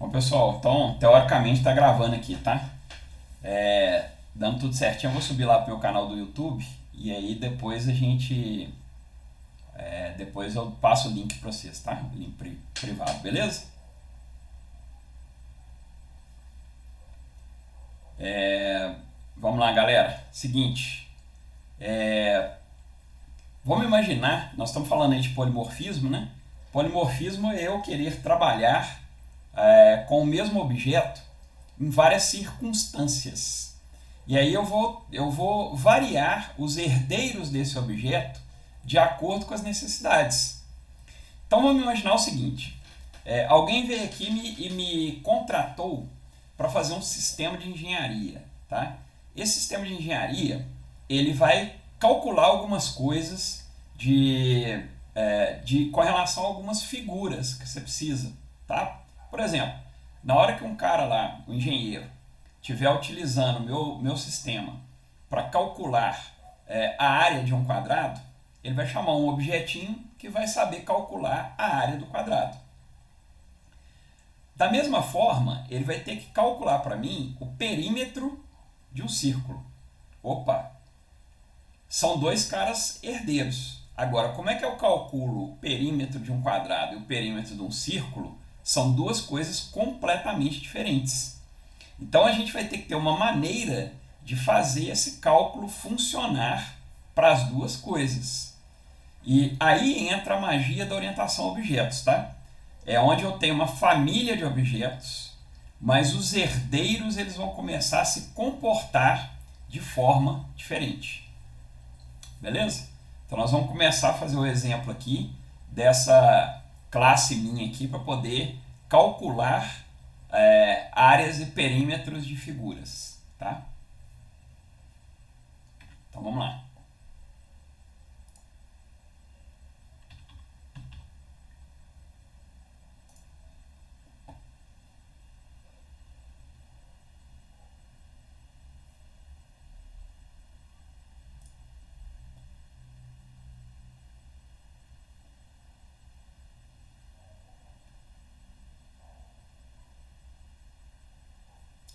Bom, pessoal, então, teoricamente está gravando aqui, tá? Dando tudo certinho, eu vou subir lá pro meu canal do YouTube e aí depois depois eu passo o link para vocês, tá? O link privado, beleza? Vamos lá, galera. Seguinte, vamos imaginar, nós estamos falando aí de polimorfismo, né? Polimorfismo é eu querer trabalhar com o mesmo objeto em várias circunstâncias. E aí eu vou variar os herdeiros desse objeto de acordo com as necessidades. Então vamos imaginar o seguinte: alguém veio aqui e me contratou para fazer um sistema de engenharia, tá? Esse sistema de engenharia ele vai calcular algumas coisas com relação a algumas figuras que você precisa, tá? Por exemplo, na hora que um cara lá, um engenheiro, estiver utilizando o meu sistema para calcular a área de um quadrado, ele vai chamar um objetinho que vai saber calcular a área do quadrado. Da mesma forma, ele vai ter que calcular para mim o perímetro de um círculo. Opa! São dois caras herdeiros. Agora, como é que eu calculo o perímetro de um quadrado e o perímetro de um círculo? São duas coisas completamente diferentes. Então a gente vai ter que ter uma maneira de fazer esse cálculo funcionar para as duas coisas. E aí entra a magia da orientação a objetos, tá? É onde eu tenho uma família de objetos, mas os herdeiros eles vão começar a se comportar de forma diferente. Beleza? Então nós vamos começar a fazer o exemplo aqui dessa classe minha aqui para poder calcular áreas e perímetros de figuras, tá? Então vamos lá.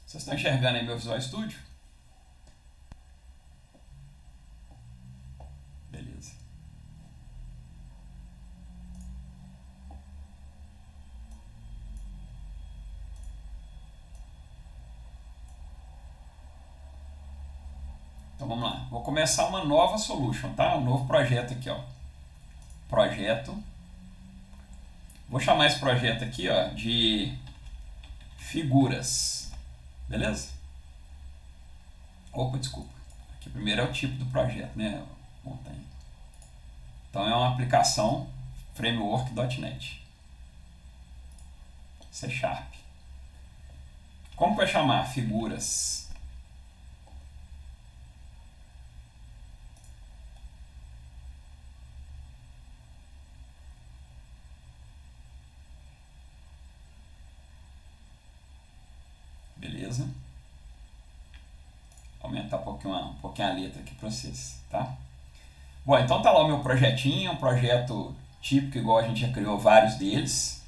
Vocês estão enxergando aí meu Visual Studio? Beleza. Então vamos lá. Vou começar uma nova solution, tá? Um novo projeto aqui, ó. Projeto. Vou chamar esse projeto aqui, ó, de figuras. Beleza? Opa, desculpa. Aqui primeiro é o tipo do projeto, né? Montanha. Então é uma aplicação framework.net. C Sharp. Como vai chamar? Figuras. Beleza? Aumentar um pouquinho a letra aqui para vocês, tá? Bom, então tá lá o meu projetinho, um projeto típico igual a gente já criou vários deles.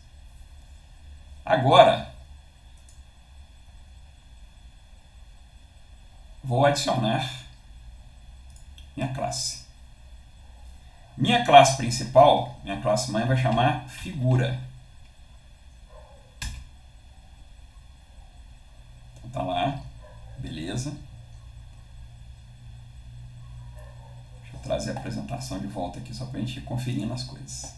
Agora, vou adicionar minha classe. Minha classe principal, minha classe mãe vai chamar figura. Então tá lá, beleza. Deixa eu trazer a apresentação de volta aqui só pra gente ir conferindo as coisas.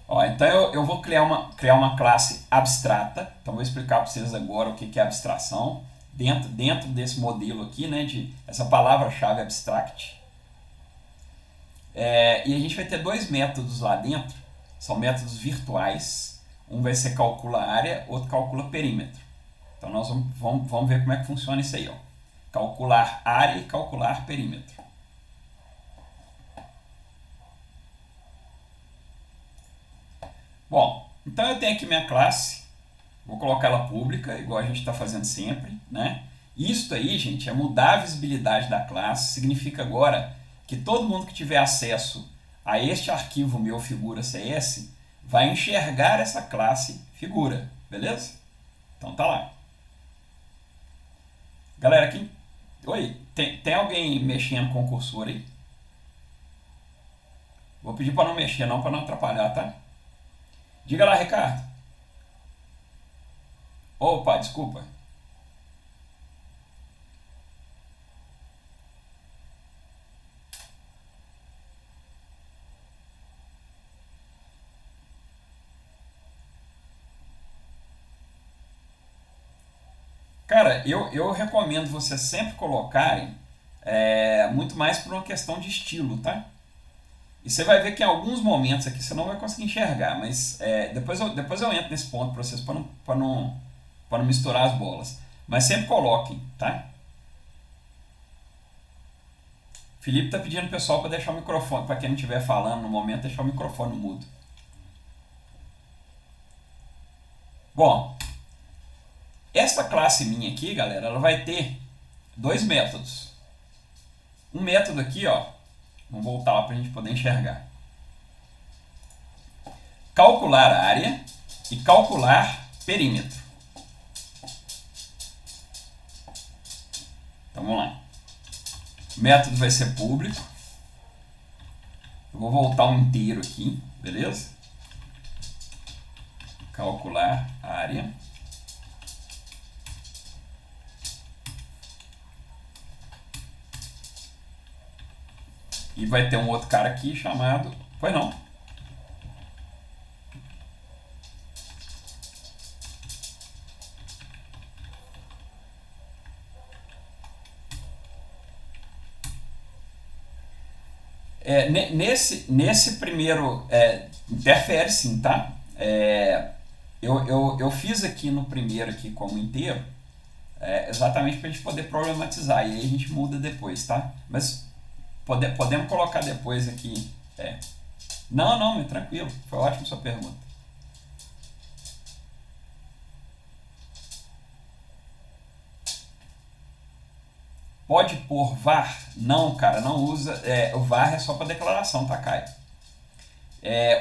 Ó, então eu vou criar uma classe abstrata. Então vou explicar para vocês agora o que é abstração dentro desse modelo aqui, né, de essa palavra-chave abstract. E a gente vai ter dois métodos lá dentro, são métodos virtuais. Um vai ser calcula área, outro calcula perímetro. Então nós vamos ver como é que funciona isso aí, ó. Calcular área e calcular perímetro. Bom, então eu tenho aqui minha classe, vou colocar ela pública, igual a gente está fazendo sempre, né? Isso aí, gente, é mudar a visibilidade da classe, significa agora que todo mundo que tiver acesso a este arquivo meu figura CS vai enxergar essa classe figura, beleza? Então tá lá. Galera, oi, tem alguém mexendo com o cursor aí? Vou pedir para não mexer não, para não atrapalhar, tá? Diga lá, Ricardo. Opa, desculpa. Cara, eu recomendo vocês sempre colocarem muito mais por uma questão de estilo, tá? E você vai ver que em alguns momentos aqui você não vai conseguir enxergar, mas depois eu entro nesse ponto para vocês para não misturar as bolas. Mas sempre coloquem, tá? Felipe tá pedindo pro pessoal para deixar o microfone, para quem não estiver falando no momento, deixar o microfone mudo. Bom, essa classe minha aqui, galera, ela vai ter dois métodos. Um método aqui, ó, vamos voltar lá para a gente poder enxergar. Calcular área e calcular perímetro. Então vamos lá. O método vai ser público. Eu vou voltar um inteiro aqui, beleza? Calcular área. E vai ter um outro cara aqui chamado... Pois não. Nesse primeiro... interfere sim, tá? Eu fiz aqui no primeiro aqui como inteiro, exatamente para a gente poder problematizar. E aí a gente muda depois, tá? Mas... Podemos colocar depois aqui. Não, mas tranquilo. Foi ótimo sua pergunta. Pode pôr var? Não, cara, não usa. O var é só para declaração, tá, Caio?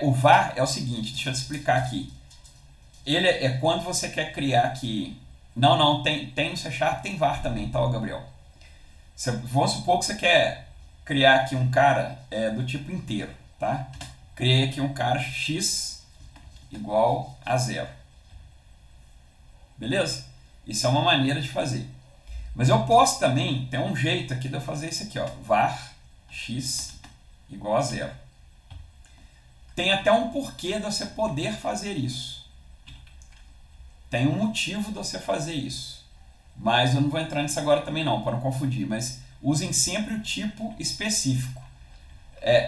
O var é o seguinte, deixa eu te explicar aqui. Ele é quando você quer criar aqui. Não, tem no C Sharp, tem var também, tá, Gabriel? Vamos supor que você quer criar aqui um cara do tipo inteiro, tá? Criei aqui um cara x igual a 0. Beleza? Isso é uma maneira de fazer. Mas eu posso também, tem um jeito aqui de eu fazer isso aqui, ó, var x igual a 0. Tem até um porquê de você poder fazer isso. Tem um motivo de você fazer isso. Mas eu não vou entrar nisso agora também não, para não confundir, mas usem sempre o tipo específico.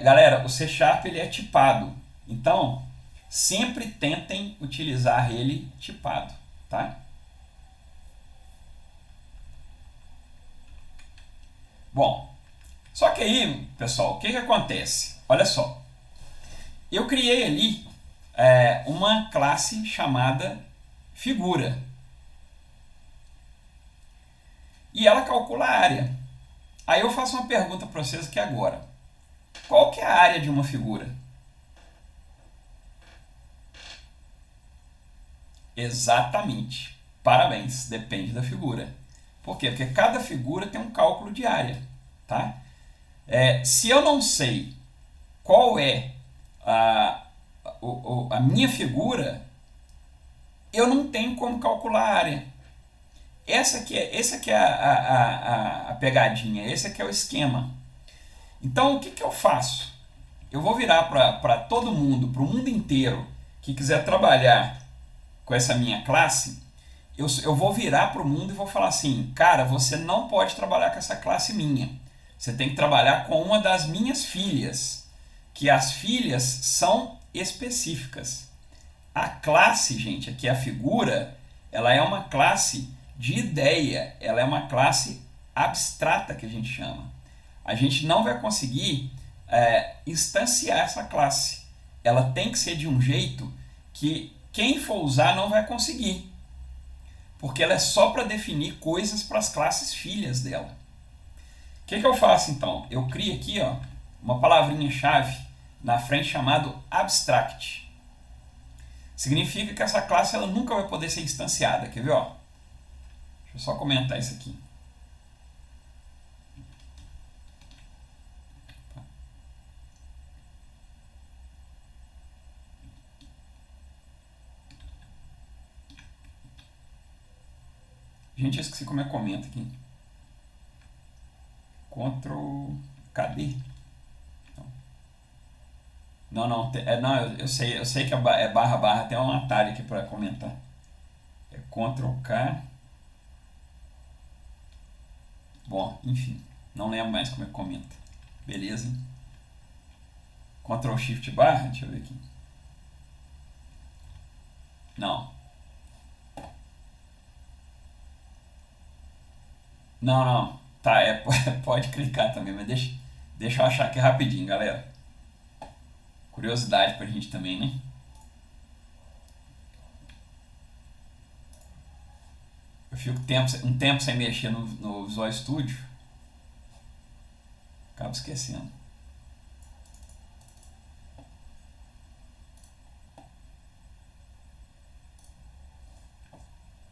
Galera, o C Sharp ele é tipado, então sempre tentem utilizar ele tipado, tá? Bom, só que aí, pessoal, o que acontece? Olha só, eu criei ali uma classe chamada figura e ela calcula a área. Aí eu faço uma pergunta para vocês aqui agora. Qual que é a área de uma figura? Exatamente. Parabéns. Depende da figura. Por quê? Porque cada figura tem um cálculo de área. Tá? Se eu não sei qual é a minha figura, eu não tenho como calcular a área. Essa aqui é a pegadinha, esse aqui é o esquema. Então, o que eu faço? Eu vou virar para todo mundo, para o mundo inteiro, que quiser trabalhar com essa minha classe, eu vou virar para o mundo e vou falar assim, cara, você não pode trabalhar com essa classe minha. Você tem que trabalhar com uma das minhas filhas, que as filhas são específicas. A classe, gente, aqui a figura, ela é uma classe de ideia, ela é uma classe abstrata que a gente chama. A gente não vai conseguir instanciar essa classe. Ela tem que ser de um jeito que quem for usar não vai conseguir. Porque ela é só para definir coisas para as classes filhas dela. O que eu faço então? Eu crio aqui uma palavrinha-chave na frente chamado abstract. Significa que essa classe ela nunca vai poder ser instanciada. Quer ver? Ó? Deixa eu só comentar isso aqui. Gente, eu esqueci como é que comenta aqui. Ctrl... Cadê? Não, não, eu sei que é barra barra, tem um atalho aqui para comentar. É Ctrl K. Bom, enfim, não lembro mais como é que comenta. Beleza, hein? Ctrl Shift barra, deixa eu ver aqui. Não. Não. Tá, pode clicar também, mas deixa eu achar aqui rapidinho, galera. Curiosidade pra gente também, né? Eu fico um tempo sem mexer no Visual Studio. Acabo esquecendo.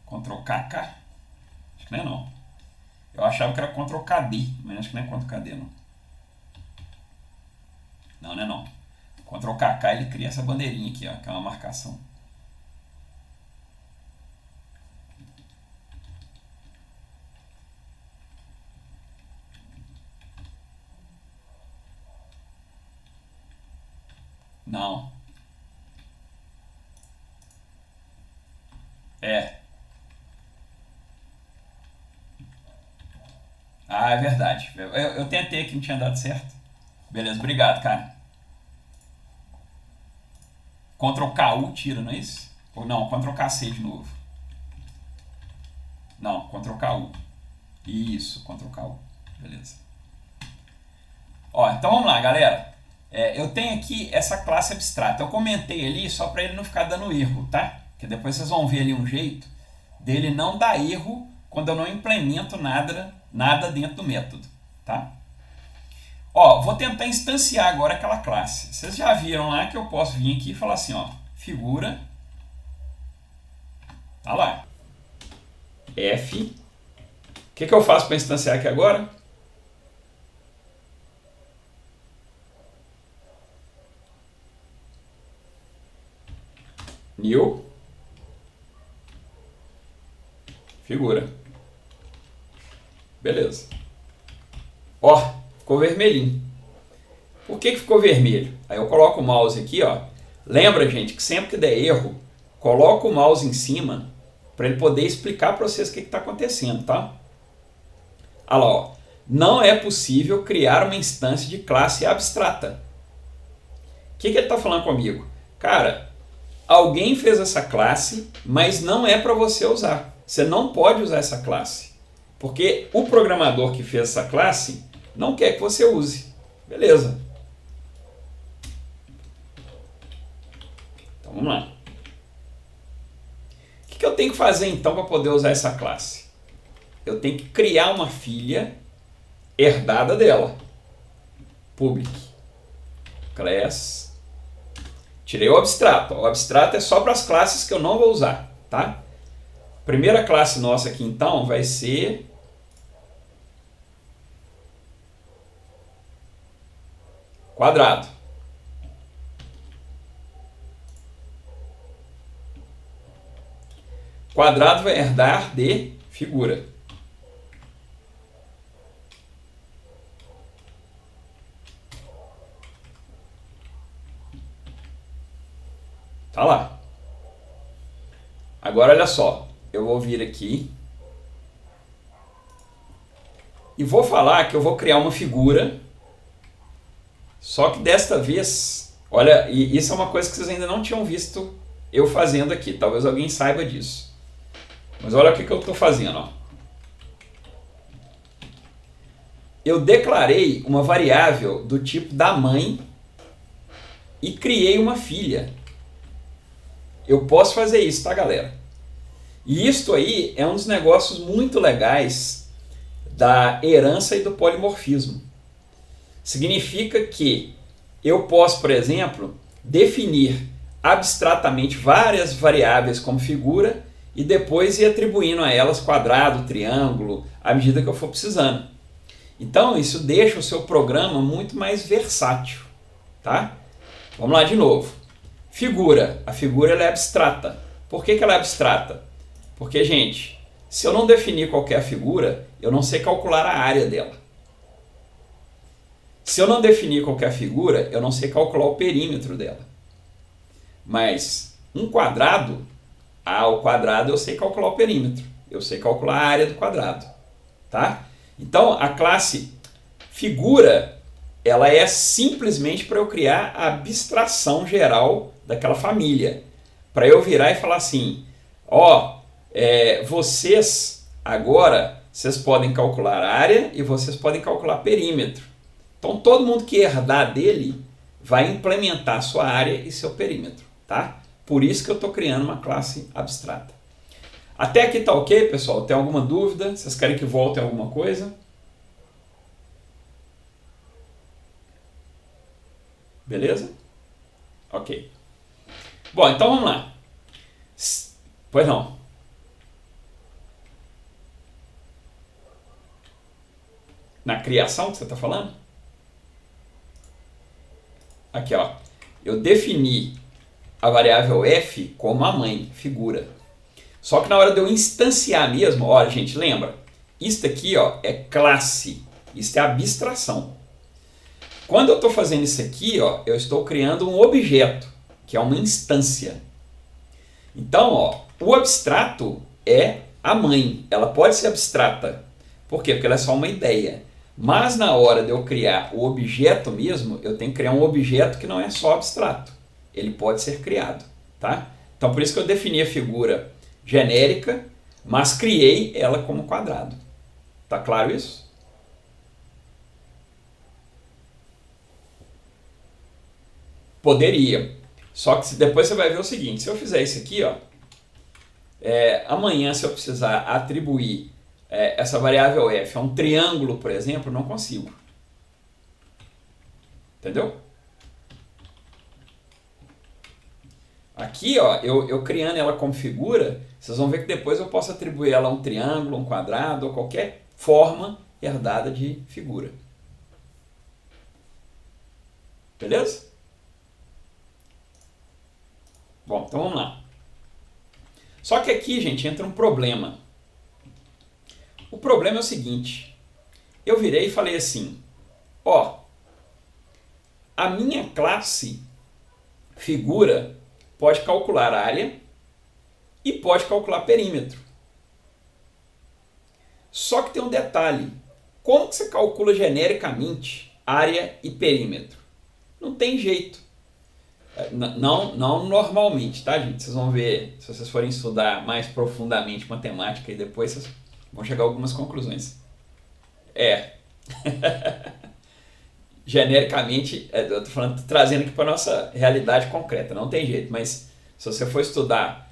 Ctrl KK? Acho que não é não. Eu achava que era Ctrl KD, mas acho que não é Ctrl KD não. Não é não. Ctrl KK ele cria essa bandeirinha aqui, ó, que é uma marcação. Não. É. Ah, é verdade. Eu tentei que não tinha dado certo. Beleza, obrigado, cara. Ctrl KU tira, não é isso? Ou não, Ctrl KC de novo. Não, Ctrl KU. Isso, Ctrl KU. Beleza. Ó, então vamos lá, galera. Eu tenho aqui essa classe abstrata. Eu comentei ali só para ele não ficar dando erro, tá? Porque depois vocês vão ver ali um jeito dele não dar erro quando eu não implemento nada dentro do método, tá? Ó, vou tentar instanciar agora aquela classe. Vocês já viram lá que eu posso vir aqui e falar assim, ó, figura, tá lá, F, o que eu faço para instanciar aqui agora? New, figura, beleza. Ó, ficou vermelhinho. Por que ficou vermelho? Aí eu coloco o mouse aqui, ó. Lembra, gente, que sempre que der erro, coloca o mouse em cima para ele poder explicar para vocês o que está acontecendo, tá? Olha lá, ó. Não é possível criar uma instância de classe abstrata. O que ele está falando comigo? Cara, alguém fez essa classe, mas não é para você usar. Você não pode usar essa classe. Porque o programador que fez essa classe não quer que você use. Beleza. Então vamos lá. O que eu tenho que fazer então para poder usar essa classe? Eu tenho que criar uma filha herdada dela. Public. Class. Tirei o abstrato. O abstrato é só para as classes que eu não vou usar, tá? Primeira classe nossa aqui então vai ser quadrado. Quadrado vai herdar de figura. Tá lá. Agora olha só, eu vou vir aqui e vou falar que eu vou criar uma figura, só que desta vez, olha, e isso é uma coisa que vocês ainda não tinham visto eu fazendo aqui, talvez alguém saiba disso. Mas olha o que eu estou fazendo, ó. Eu declarei uma variável do tipo da mãe e criei uma filha. Eu posso fazer isso, tá, galera? E isto aí é um dos negócios muito legais da herança e do polimorfismo. Significa que eu posso, por exemplo, definir abstratamente várias variáveis como figura e depois ir atribuindo a elas quadrado, triângulo, à medida que eu for precisando. Então, isso deixa o seu programa muito mais versátil, tá? Vamos lá de novo. Figura. A figura ela é abstrata. Por que ela é abstrata? Porque, gente, se eu não definir qual que é a figura, eu não sei calcular a área dela. Se eu não definir qual que é a figura, eu não sei calcular o perímetro dela. Mas um quadrado, o quadrado eu sei calcular o perímetro. Eu sei calcular a área do quadrado, tá? Então, a classe figura, ela é simplesmente para eu criar a abstração geral daquela família. Para eu virar e falar assim, vocês agora, vocês podem calcular área e vocês podem calcular perímetro. Então, todo mundo que herdar dele vai implementar sua área e seu perímetro, tá? Por isso que eu estou criando uma classe abstrata. Até aqui tá ok, pessoal? Tem alguma dúvida? Vocês querem que volte alguma coisa? Beleza? Ok. Bom, então vamos lá. Pois não. Na criação que você está falando? Aqui, ó. Eu defini a variável f como a mãe, figura. Só que na hora de eu instanciar mesmo, olha, gente, lembra? Isso aqui, ó, é classe. Isso é abstração. Quando eu estou fazendo isso aqui, ó, eu estou criando um objeto, que é uma instância. Então, ó, o abstrato é a mãe. Ela pode ser abstrata. Por quê? Porque ela é só uma ideia. Mas na hora de eu criar o objeto mesmo, eu tenho que criar um objeto que não é só abstrato. Ele pode ser criado, tá? Então, por isso que eu defini a figura genérica, mas criei ela como quadrado. Tá claro isso? Poderia. Só que depois você vai ver o seguinte, se eu fizer isso aqui, ó, amanhã se eu precisar atribuir essa variável f a um triângulo, por exemplo, não consigo. Entendeu? Aqui, ó, eu criando ela como figura, vocês vão ver que depois eu posso atribuir ela a um triângulo, um quadrado, ou qualquer forma herdada de figura. Beleza? Bom, então vamos lá. Só que aqui, gente, entra um problema. O problema é o seguinte. Eu virei e falei assim, ó, a minha classe figura pode calcular área e pode calcular perímetro. Só que tem um detalhe. Como que você calcula genericamente área e perímetro? Não tem jeito. Não normalmente, tá, gente? Vocês vão ver, se vocês forem estudar mais profundamente matemática e depois vocês vão chegar a algumas conclusões. Genericamente, eu tô falando, tô trazendo aqui para nossa realidade concreta, não tem jeito, mas se você for estudar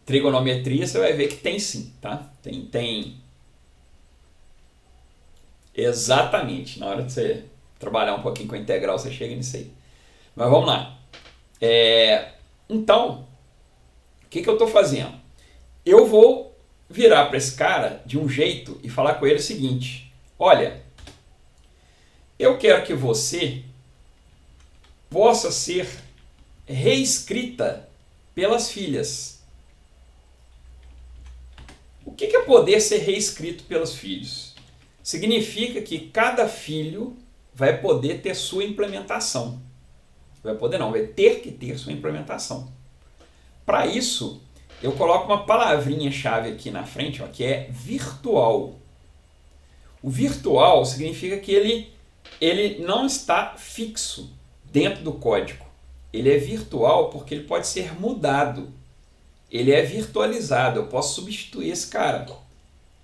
trigonometria, você vai ver que tem sim, tá? Tem. Exatamente, na hora de você trabalhar um pouquinho com a integral, você chega nisso aí. Mas vamos lá. Então, o que eu estou fazendo? Eu vou virar para esse cara de um jeito e falar com ele o seguinte, olha, eu quero que você possa ser reescrita pelas filhas. O que é poder ser reescrito pelos filhos? Significa que cada filho vai poder ter sua implementação. Vai poder não, vai ter que ter sua implementação. Para isso, eu coloco uma palavrinha-chave aqui na frente, ó, que é virtual. O virtual significa que ele não está fixo dentro do código. Ele é virtual porque ele pode ser mudado. Ele é virtualizado, eu posso substituir esse cara.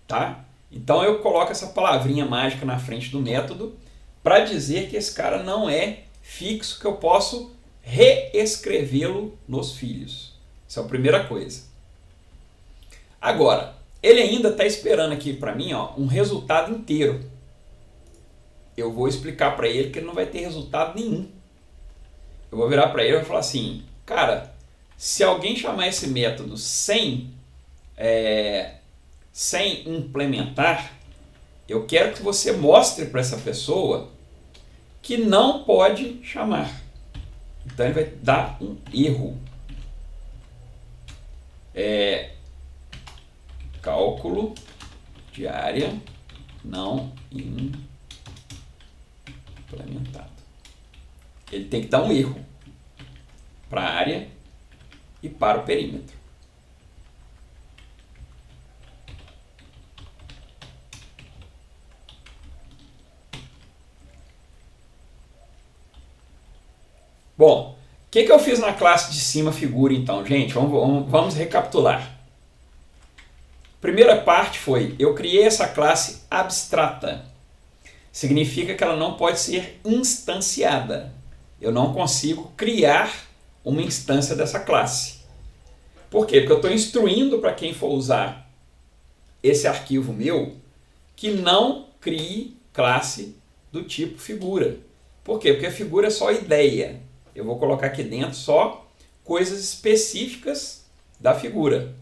Tá? Então eu coloco essa palavrinha mágica na frente do método para dizer que esse cara não é fixo, que eu posso reescrevê-lo nos filhos. Essa é a primeira coisa. Agora, ele ainda está esperando aqui para mim, ó, um resultado inteiro. eu vou explicar para ele que ele não vai ter resultado nenhum. Eu vou virar para ele e vou falar assim, cara, se alguém chamar esse método sem implementar, eu quero que você mostre para essa pessoa que não pode chamar. Então ele vai dar um erro. Cálculo de área não implementado. Ele tem que dar um erro para a área e para o perímetro. Bom, o que eu fiz na classe de cima figura então, gente? Vamos recapitular. Primeira parte foi, eu criei essa classe abstrata. Significa que ela não pode ser instanciada. Eu não consigo criar uma instância dessa classe. Por quê? Porque eu estou instruindo para quem for usar esse arquivo meu que não crie classe do tipo figura. Por quê? Porque a figura é só ideia. Eu vou colocar aqui dentro só coisas específicas da figura.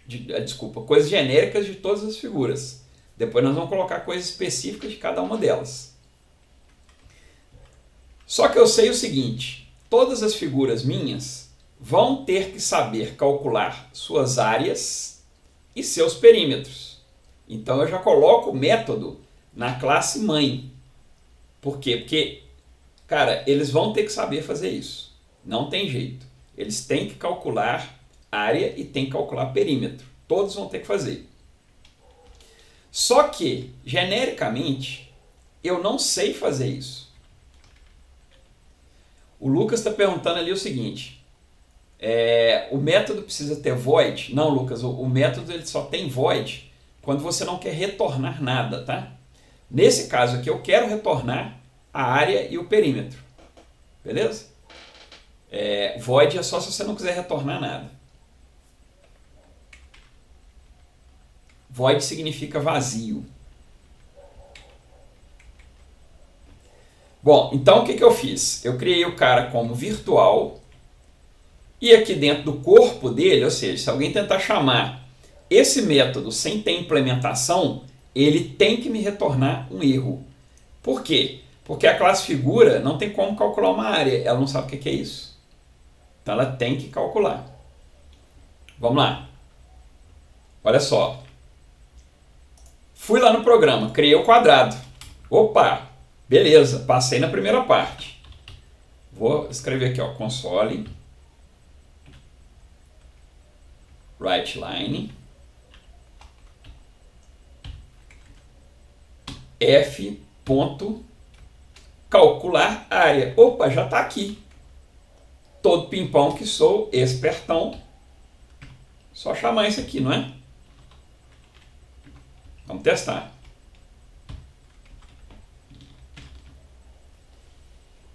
Desculpa, coisas genéricas de todas as figuras. Depois nós vamos colocar coisas específicas de cada uma delas. Só que eu sei o seguinte, todas as figuras minhas vão ter que saber calcular suas áreas e seus perímetros. Então eu já coloco o método na classe mãe. Por quê? Porque, cara, eles vão ter que saber fazer isso. Não tem jeito. Eles têm que calcular área e têm que calcular perímetro. Todos vão ter que fazer. Só que, genericamente, eu não sei fazer isso. O Lucas está perguntando ali o seguinte, o método precisa ter void? Não, Lucas, o método ele só tem void quando você não quer retornar nada, tá? Nesse caso aqui, eu quero retornar a área e o perímetro. Beleza? Void é só se você não quiser retornar nada. Void significa vazio. Bom, então o que eu fiz? Eu criei o cara como virtual e aqui dentro do corpo dele, ou seja, se alguém tentar chamar esse método sem ter implementação, ele tem que me retornar um erro. Por quê? Porque a classe figura não tem como calcular uma área, ela não sabe o que é isso. Então ela tem que calcular. Vamos lá. Olha só. Fui lá no programa, criei o quadrado. Opa, beleza, passei na primeira parte. Vou escrever aqui, ó, console writeline f ponto calcular área. Opa, já está aqui. Todo pimpão que sou, espertão. Só chamar isso aqui, não é? Vamos testar.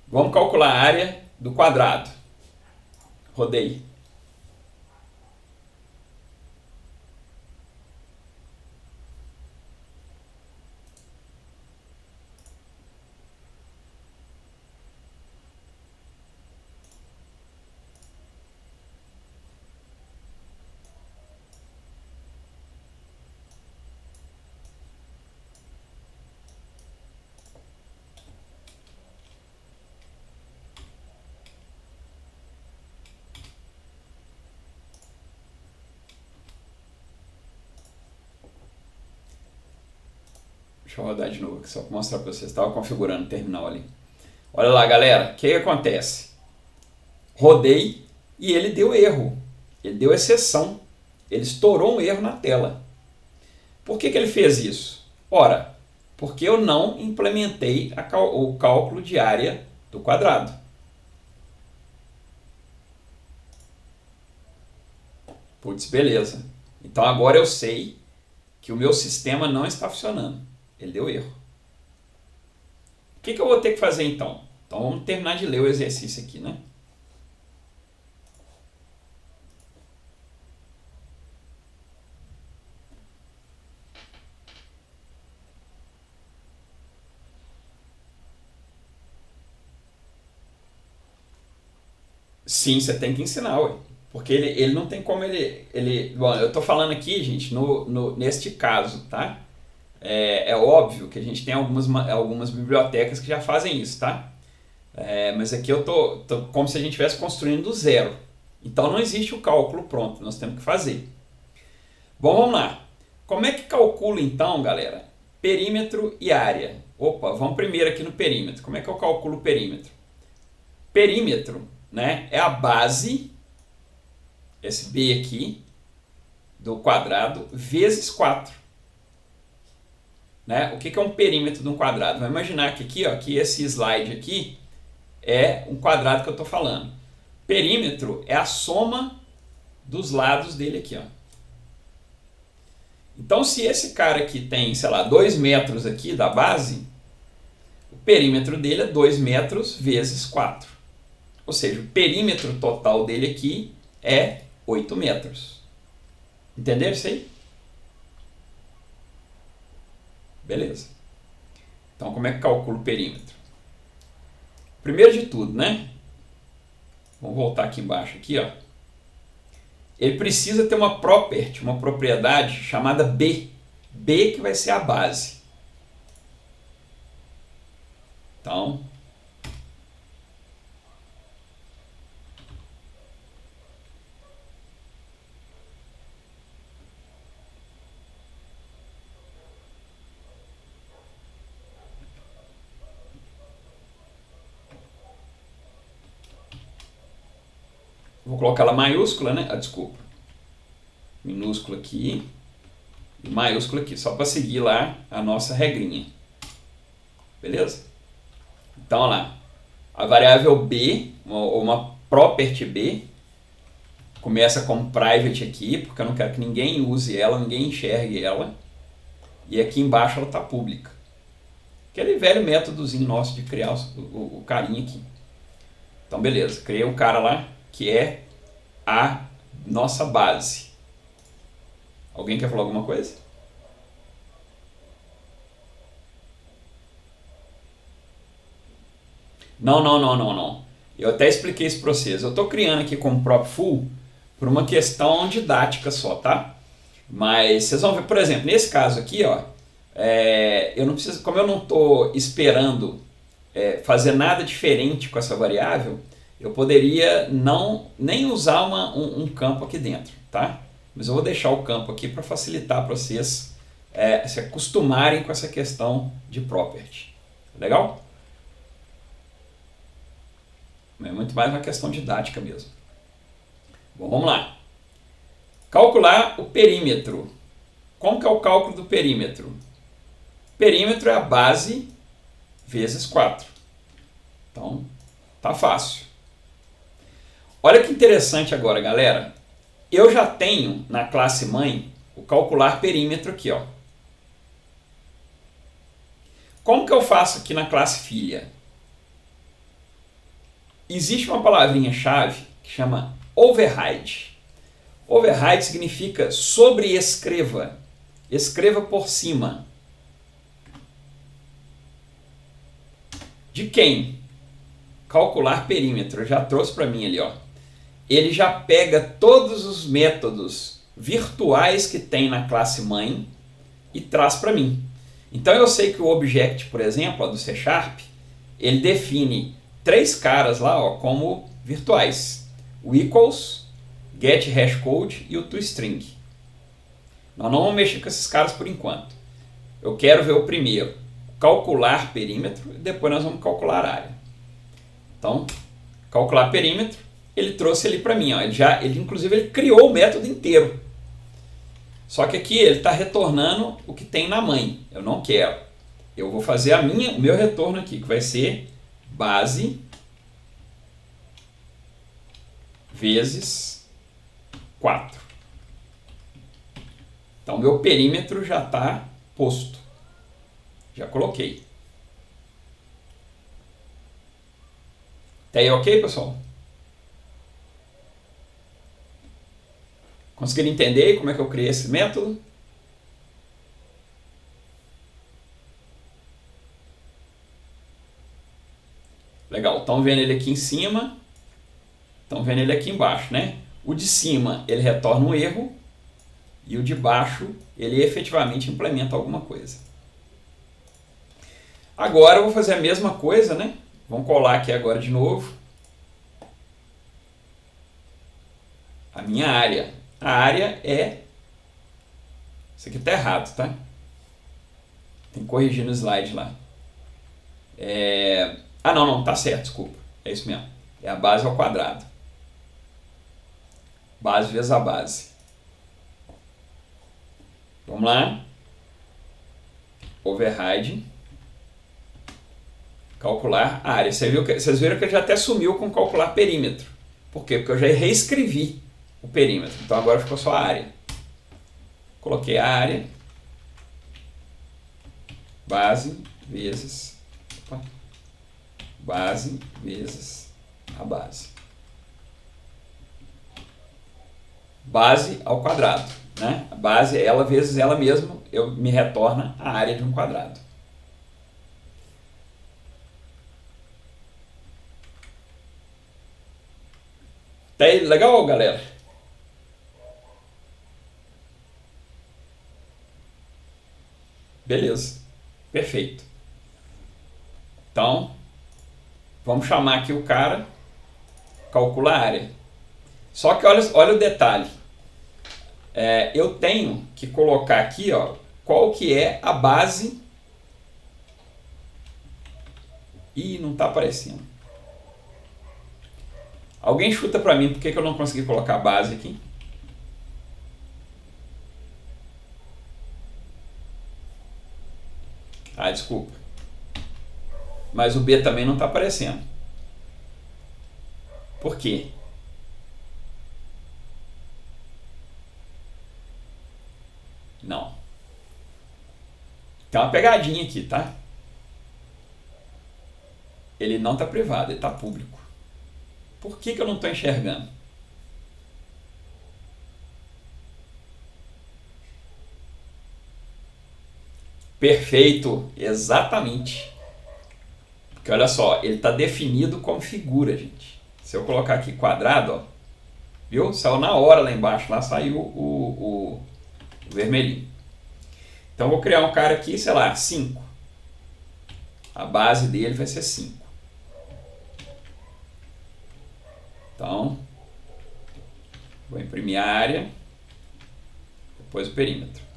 Vamos calcular a área do quadrado. Rodei. Deixa eu rodar de novo aqui só para mostrar para vocês. Estava configurando o terminal ali. Olha lá, galera. O que acontece? Rodei e ele deu erro. Ele deu exceção. Ele estourou um erro na tela. Por que ele fez isso? Ora, porque eu não implementei o cálculo de área do quadrado. Putz, beleza. Então agora eu sei que o meu sistema não está funcionando. Ele deu erro. O que eu vou ter que fazer então? Então vamos terminar de ler o exercício aqui, né? Sim, você tem que ensinar, ué. Porque ele não tem como Bom, eu tô falando aqui, gente, neste caso, tá? É óbvio que a gente tem algumas bibliotecas que já fazem isso, tá? Mas aqui eu tô como se a gente estivesse construindo do zero. Então não existe o cálculo pronto, nós temos que fazer. Bom, vamos lá. Como é que calcula então, galera? Perímetro e área. Opa, vamos primeiro aqui no perímetro. Como é que eu calculo o perímetro? Perímetro, né, é a base, esse B aqui, do quadrado, vezes 4. Né? O que é um perímetro de um quadrado? Vai imaginar que aqui, ó, que esse slide aqui é um quadrado que eu estou falando. Perímetro é a soma dos lados dele aqui, ó. Então, se esse cara aqui tem, sei lá, 2 metros aqui da base, o perímetro dele é 2 metros vezes 4. Ou seja, o perímetro total dele aqui é 8 metros. Entenderam isso aí? Beleza. Então, como é que calcula o perímetro? Primeiro de tudo, né? Vamos voltar aqui embaixo, aqui, ó. Ele precisa ter uma property, uma propriedade chamada B. B que vai ser a base. Então, vou colocar ela maiúscula, né? Desculpa. Minúscula aqui e maiúscula aqui, só para seguir lá a nossa regrinha. Beleza? Então, olha lá. A variável B, ou uma property B, começa com private aqui, porque eu não quero que ninguém use ela, ninguém enxergue ela. E aqui embaixo ela está pública. Aquele velho métodozinho nosso de criar o carinha aqui. Então, beleza. Criei um cara lá que é a nossa base. Alguém quer falar alguma coisa? Não, não, não, não, não. Eu até expliquei isso para vocês. Eu estou criando aqui com o prop full por uma questão didática só, tá? Mas vocês vão ver, por exemplo, nesse caso aqui, ó, eu não preciso, como eu não estou esperando fazer nada diferente com essa variável, eu poderia não nem usar um campo aqui dentro, tá? Mas eu vou deixar o campo aqui para facilitar para vocês se acostumarem com essa questão de property. Legal? É muito mais uma questão didática mesmo. Bom, vamos lá. Calcular o perímetro. Como que é o cálculo do perímetro? Perímetro é a base vezes 4. Então, tá fácil. Olha que interessante agora, galera. Eu já tenho na classe mãe o calcular perímetro aqui, ó. Como que eu faço aqui na classe filha? Existe uma palavrinha-chave que chama override. Override significa sobreescreva. Escreva por cima. De quem? Calcular perímetro. Já trouxe para mim ali, ó. Ele já pega todos os métodos virtuais que tem na classe mãe e traz para mim. Então eu sei que o object, por exemplo, ó, do C Sharp, ele define 3 caras lá, ó, como virtuais. O equals, get hashcode e o toString. Nós não vamos mexer com esses caras por enquanto. Eu quero ver o primeiro, calcular perímetro, e depois nós vamos calcular área. Então, calcular perímetro, ele trouxe ali para mim, ó, inclusive ele criou o método inteiro. Só que aqui ele está retornando o que tem na mãe. Eu não quero. Eu vou fazer o meu retorno aqui, que vai ser base vezes 4. Então, meu perímetro já está posto. Já coloquei. Tá aí ok, pessoal? Conseguiram entender como é que eu criei esse método? Legal, estão vendo ele aqui em cima. Estão vendo ele aqui embaixo, né? O de cima ele retorna um erro e o de baixo ele efetivamente implementa alguma coisa. Agora eu vou fazer a mesma coisa, né? Vamos colar aqui agora de novo. A minha área. A área é... Isso aqui tá errado, tá? Tem que corrigir no slide lá. Ah, não, tá certo, desculpa. É isso mesmo. É a base ao quadrado. Base vezes a base. Vamos lá. Override. Calcular área. Vocês viram que ele já até sumiu com calcular perímetro. Por quê? Porque eu já reescrevi o perímetro. Então agora ficou só a área. Coloquei a área. Base vezes... Opa, base vezes a base. Base ao quadrado, né? A base, ela vezes ela mesma, me retorna a área de um quadrado. Tá aí, legal, galera? Beleza, perfeito. Então, vamos chamar aqui o cara, calcula a área. Só que olha o detalhe. Eu tenho que colocar aqui, ó, qual que é a base. Ih, não está aparecendo. Alguém chuta para mim por que eu não consegui colocar a base aqui? Ah, desculpa. Mas o B também não está aparecendo. Por quê? Não. Tem uma pegadinha aqui, tá? Ele não está privado, ele está público. Por que eu não estou enxergando? Perfeito, exatamente. Porque olha só, ele está definido como figura, gente. Se eu colocar aqui quadrado, ó, viu? Saiu na hora lá embaixo, lá saiu o vermelhinho. Então eu vou criar um cara aqui, sei lá, 5. A base dele vai ser 5. Então, vou imprimir a área, depois o perímetro.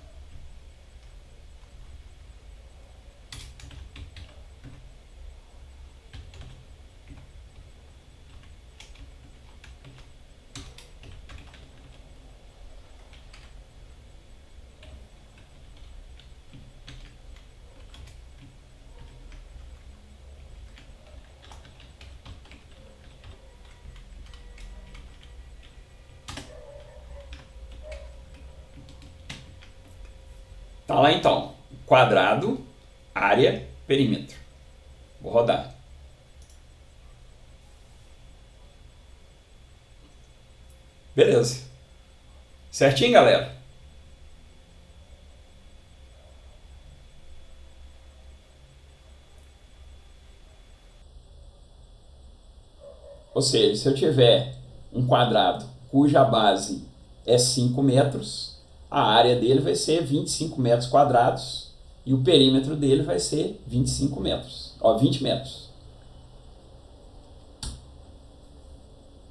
Tá lá então, quadrado, área, perímetro. Vou rodar. Beleza. Certinho, galera? Ou seja, se eu tiver um quadrado cuja base é 5 metros, a área dele vai ser 25 metros quadrados e o perímetro dele vai ser 25 metros. Ó, 20 metros.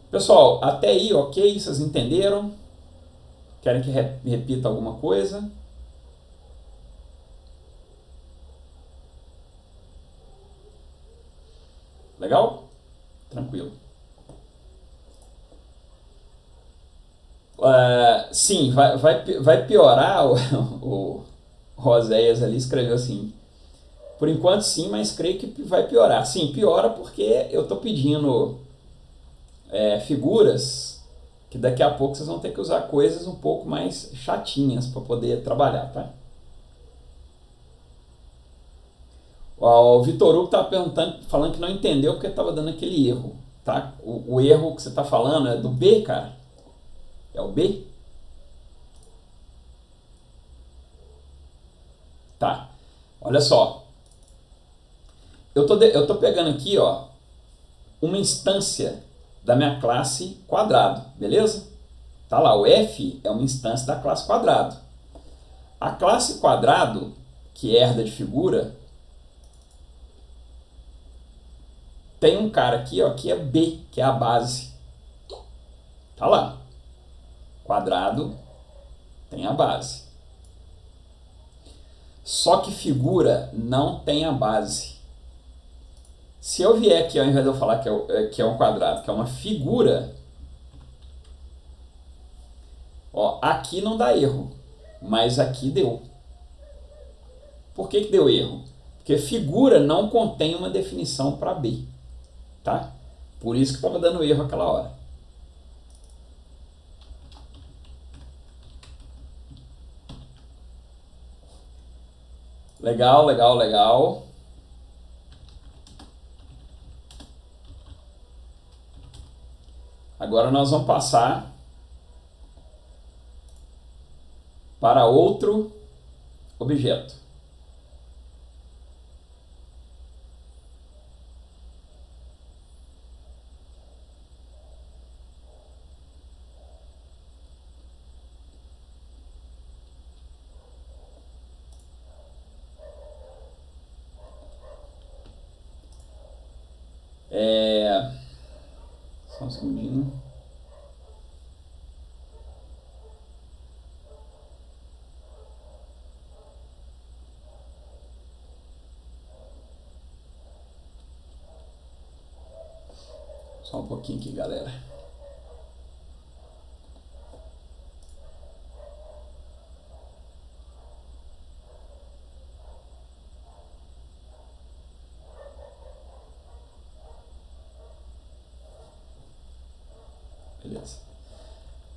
Pessoal, até aí, ok? Vocês entenderam? Querem que repita alguma coisa? Legal? Tranquilo. Sim, vai piorar. O Roséias ali escreveu assim: por enquanto sim, mas creio que vai piorar. Sim, piora porque eu estou pedindo figuras que daqui a pouco vocês vão ter que usar coisas um pouco mais chatinhas para poder trabalhar, tá? O Vitor Hugo estava perguntando, falando que não entendeu porque estava dando aquele erro, tá? O erro que você está falando é do B, cara? É o B? Tá. Olha só. Eu tô pegando aqui, ó, uma instância da minha classe quadrado, beleza? Tá lá, o f é uma instância da classe quadrado. A classe quadrado, que herda de figura, tem um cara aqui, ó, que é b, que é a base. Tá lá. Quadrado tem a base. Só que figura não tem a base. Se eu vier aqui, ao invés de eu falar que é um quadrado, que é uma figura, ó, aqui não dá erro, mas aqui deu. Por que deu erro? Porque figura não contém uma definição para B, tá? Por isso que estava dando erro aquela hora. Legal, legal, legal. Agora nós vamos passar para outro objeto. Só um segundinho. Só um pouquinho aqui, galera. Beleza.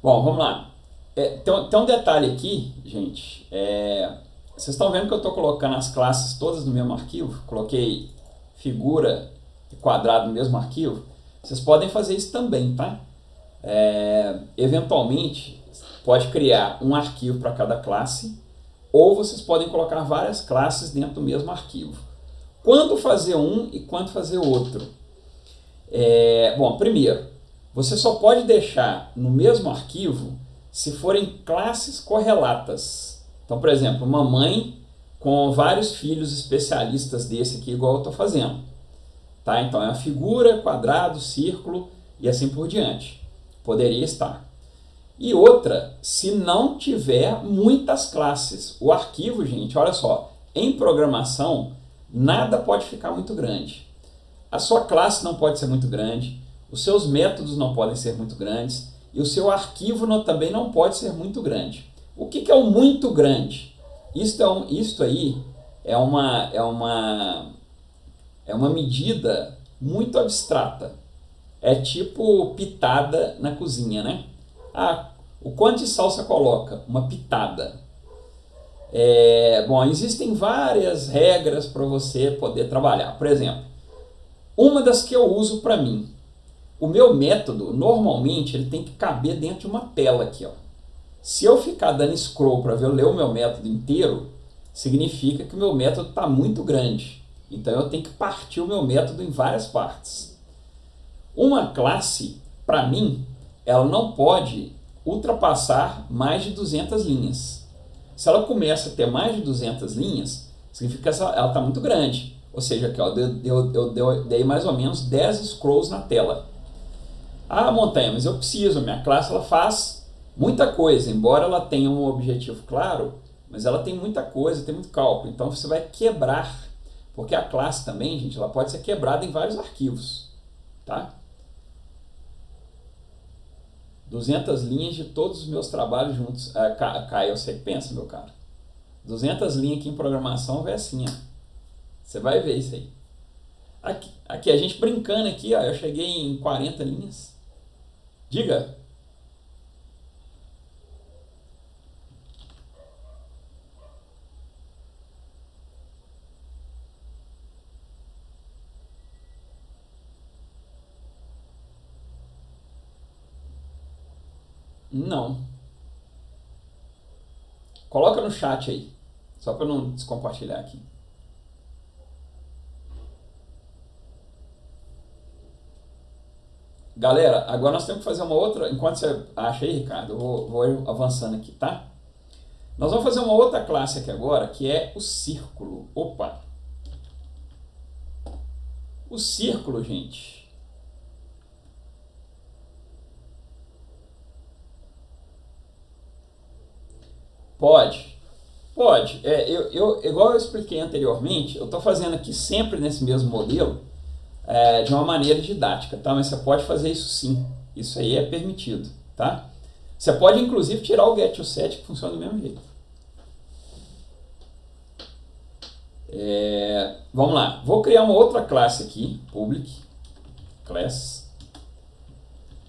Bom, vamos lá. Tem um detalhe aqui, gente. Vocês estão vendo que eu estou colocando as classes todas no mesmo arquivo? Coloquei figura e quadrado no mesmo arquivo. Vocês podem fazer isso também, tá? Eventualmente, pode criar um arquivo para cada classe, ou vocês podem colocar várias classes dentro do mesmo arquivo. Quando fazer um e quando fazer outro? Bom, primeiro, você só pode deixar no mesmo arquivo se forem classes correlatas. Então, por exemplo, uma mãe com vários filhos especialistas desse aqui, igual eu estou fazendo. Tá? Então, é uma figura, quadrado, círculo e assim por diante. Poderia estar. E outra, se não tiver muitas classes. O arquivo, gente, olha só, em programação, nada pode ficar muito grande. A sua classe não pode ser muito grande, os seus métodos não podem ser muito grandes e o seu arquivo também não pode ser muito grande. O que é o muito grande? Isto aí é uma medida muito abstrata. É tipo pitada na cozinha, né? O quanto de sal você coloca? Uma pitada. Bom, existem várias regras para você poder trabalhar. Por exemplo, uma das que eu uso para mim, o meu método, normalmente, ele tem que caber dentro de uma tela aqui, ó. Se eu ficar dando scroll para ler o meu método inteiro, significa que o meu método está muito grande. Então eu tenho que partir o meu método em várias partes. Uma classe, para mim, ela não pode ultrapassar mais de 200 linhas. Se ela começa a ter mais de 200 linhas, significa que ela está muito grande. Ou seja, aqui, ó, eu dei mais ou menos 10 scrolls na tela. Montanha, mas eu preciso, minha classe ela faz muita coisa, embora ela tenha um objetivo claro, mas ela tem muita coisa, tem muito cálculo, então você vai quebrar, porque a classe também, gente, ela pode ser quebrada em vários arquivos, tá? 200 linhas de todos os meus trabalhos juntos. Caio, você pensa, meu cara. 200 linhas aqui em programação vai assim, ó. Você vai ver isso aí. Aqui, a gente brincando aqui, ó, eu cheguei em 40 linhas. Diga. Não. Coloca no chat aí. Só para não descompartilhar aqui. Galera, agora nós temos que fazer uma outra. Enquanto você acha aí, Ricardo, eu vou avançando aqui, tá? Nós vamos fazer uma outra classe aqui agora, que é o círculo. Opa! O círculo, gente. Pode. Pode. Igual eu expliquei anteriormente, eu estou fazendo aqui sempre nesse mesmo modelo, de uma maneira didática, tá? Mas você pode fazer isso sim. Isso aí é permitido, tá? Você pode, inclusive, tirar o getToSet, que funciona do mesmo jeito. Vamos lá. Vou criar uma outra classe aqui, public, class.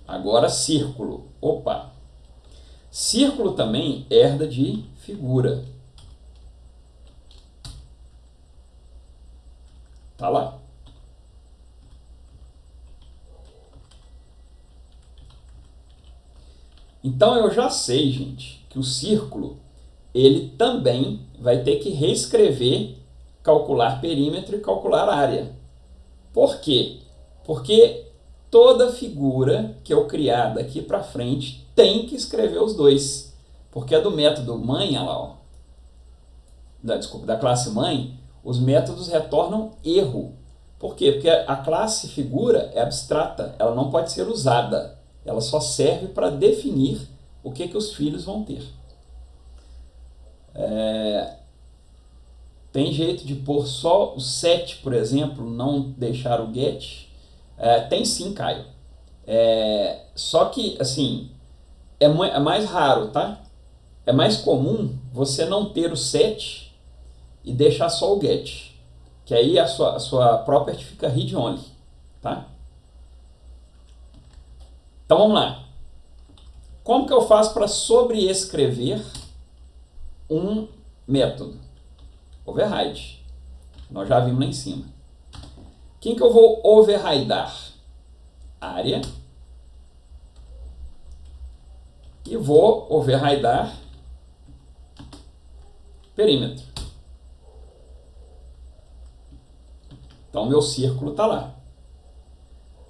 Agora, círculo. Opa! Círculo também herda de figura. Tá lá. Então eu já sei, gente, que o círculo ele também vai ter que reescrever, calcular perímetro e calcular área. Por quê? Porque toda figura que eu criar daqui para frente tem que escrever os dois. Porque é do método mãe, olha lá, ó, da classe mãe, os métodos retornam erro. Por quê? Porque a classe figura é abstrata, ela não pode ser usada. Ela só serve para definir o que os filhos vão ter. Tem jeito de pôr só o set, por exemplo, não deixar o get? Tem sim, Caio. Só que, assim, é mais raro, tá? É mais comum você não ter o set e deixar só o get. Que aí a sua property fica read-only, tá? Então vamos lá. Como que eu faço para sobreescrever um método? Override. Nós já vimos lá em cima. Quem que eu vou overridear? Área. E vou overridear perímetro. Então, meu círculo está lá.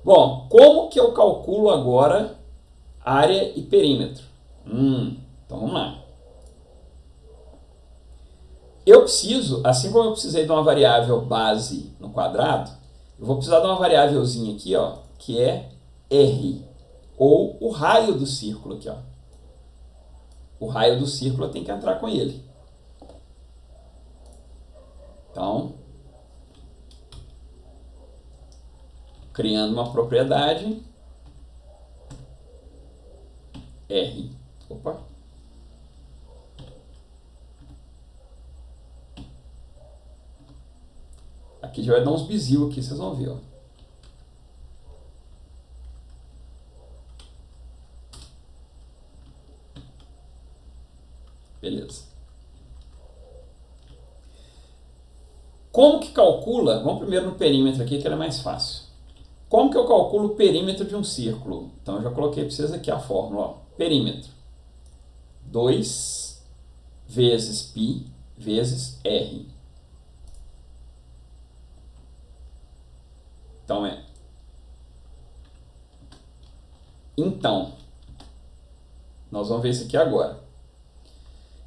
Bom, como que eu calculo agora área e perímetro? Então, vamos lá. Eu preciso, assim como eu precisei de uma variável base no quadrado, eu vou precisar de uma variávelzinha aqui, ó, que é R, ou o raio do círculo aqui, ó. O raio do círculo eu tenho que entrar com ele. Então, criando uma propriedade R. Opa. Aqui já vai dar uns bizil aqui, vocês vão ver, ó. Beleza. Como que calcula? Vamos primeiro no perímetro aqui, que ele é mais fácil. Como que eu calculo o perímetro de um círculo? Então, eu já coloquei para vocês aqui a fórmula, ó. Perímetro. 2 vezes π vezes R. Então, nós vamos ver isso aqui agora.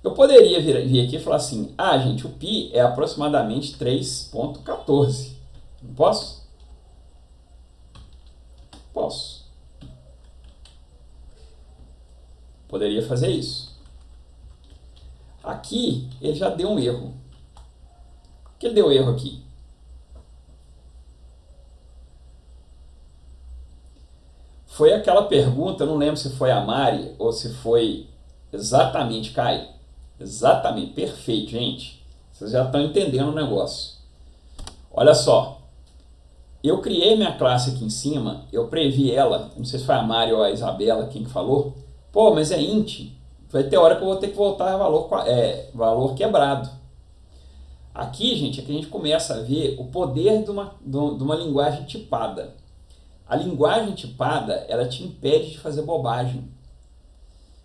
Eu poderia vir aqui e falar assim, gente, o π é aproximadamente 3,14. Não posso? Posso. Poderia fazer isso. Aqui, ele já deu um erro. Por que ele deu erro aqui? Foi aquela pergunta, eu não lembro se foi a Mari ou se foi exatamente, Caio. Exatamente, perfeito, gente. Vocês já estão entendendo o negócio. Olha só. Eu criei minha classe aqui em cima, eu previ ela, não sei se foi a Mari ou a Isabela quem que falou. Pô, mas é int. Vai ter hora que eu vou ter que voltar a valor quebrado. Aqui, gente, é que a gente começa a ver o poder de uma linguagem tipada. A linguagem tipada, ela te impede de fazer bobagem.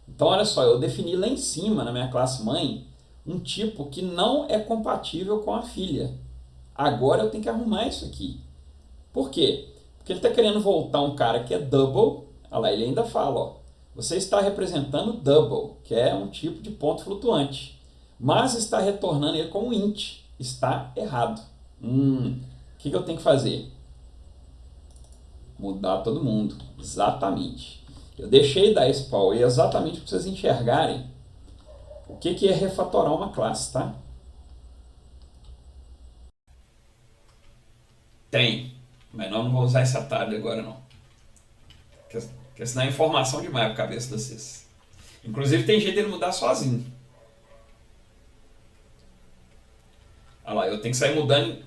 Então, olha só, eu defini lá em cima, na minha classe mãe, um tipo que não é compatível com a filha. Agora eu tenho que arrumar isso aqui. Por quê? Porque ele está querendo voltar um cara que é double. Olha lá, ele ainda fala, ó, você está representando double, que é um tipo de ponto flutuante, mas está retornando ele como int. Está errado. Que eu tenho que fazer? Mudar todo mundo. Exatamente. Eu deixei dar esse power exatamente para vocês enxergarem o que é refatorar uma classe, tá? Tem, mas nós não vamos usar esse atalho agora não. Porque senão é informação demais para a cabeça de vocês. Inclusive tem jeito de ele mudar sozinho. Olha lá, eu tenho que sair mudando.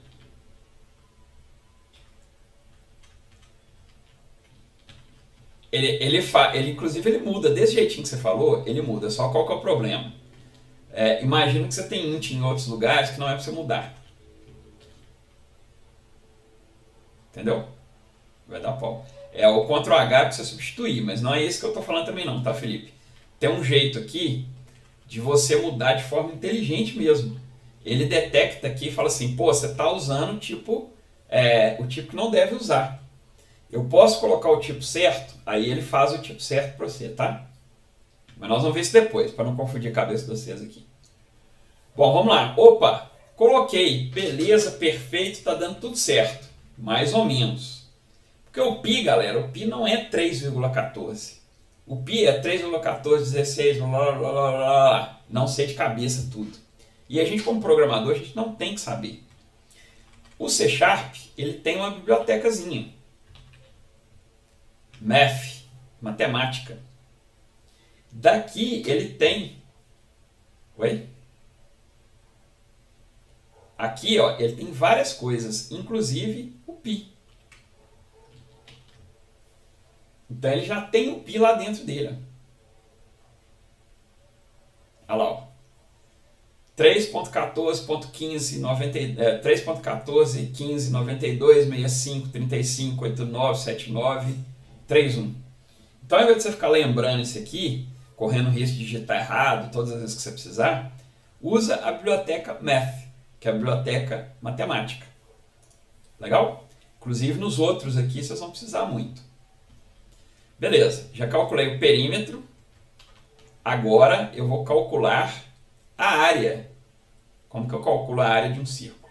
Ele inclusive ele muda desse jeitinho que você falou, ele muda. Só qual que é o problema? Imagina que você tem int em outros lugares que não é para você mudar. Entendeu? Vai dar pau. O Ctrl H para você substituir, mas não é isso que eu estou falando também não, tá, Felipe? Tem um jeito aqui de você mudar de forma inteligente mesmo. Ele detecta aqui e fala assim, pô, você está usando o tipo que não deve usar. Eu posso colocar o tipo certo, aí ele faz o tipo certo para você, tá? Mas nós vamos ver isso depois, para não confundir a cabeça de vocês aqui. Bom, vamos lá. Opa, coloquei. Beleza, perfeito, tá dando tudo certo. Mais ou menos. Porque o pi, galera, o pi não é 3,14. O pi é 3,1416, blá, blá, blá, blá, blá. Não sei de cabeça tudo. E a gente, como programador, a gente não tem que saber. O C Sharp, ele tem uma bibliotecazinha. Math, matemática. Daqui ele tem... Oi? Aqui, ó, ele tem várias coisas, inclusive o pi. Então ele já tem o pi lá dentro dele. Olha lá, ó. 3.14.15, 3.14, 15, 92, 65, 35, 89, 79, 31. Então, ao invés de você ficar lembrando isso aqui, correndo o risco de digitar errado todas as vezes que você precisar, usa a biblioteca Math, que é a biblioteca matemática. Legal? Inclusive nos outros aqui vocês vão precisar muito. Beleza, já calculei o perímetro. Agora eu vou calcular a área. Como que eu calculo a área de um círculo?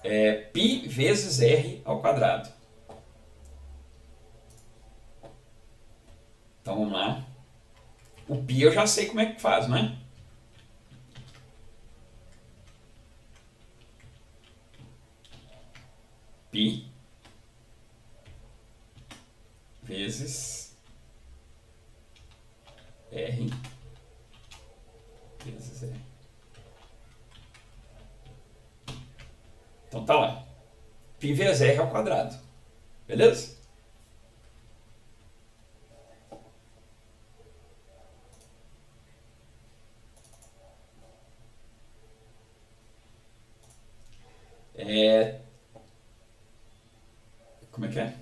Π vezes R ao quadrado. Então vamos lá. O π eu já sei como é que faz, não é? Π vezes R vezes R. Então tá lá. Π vezes R ao quadrado. Beleza? Como é que é?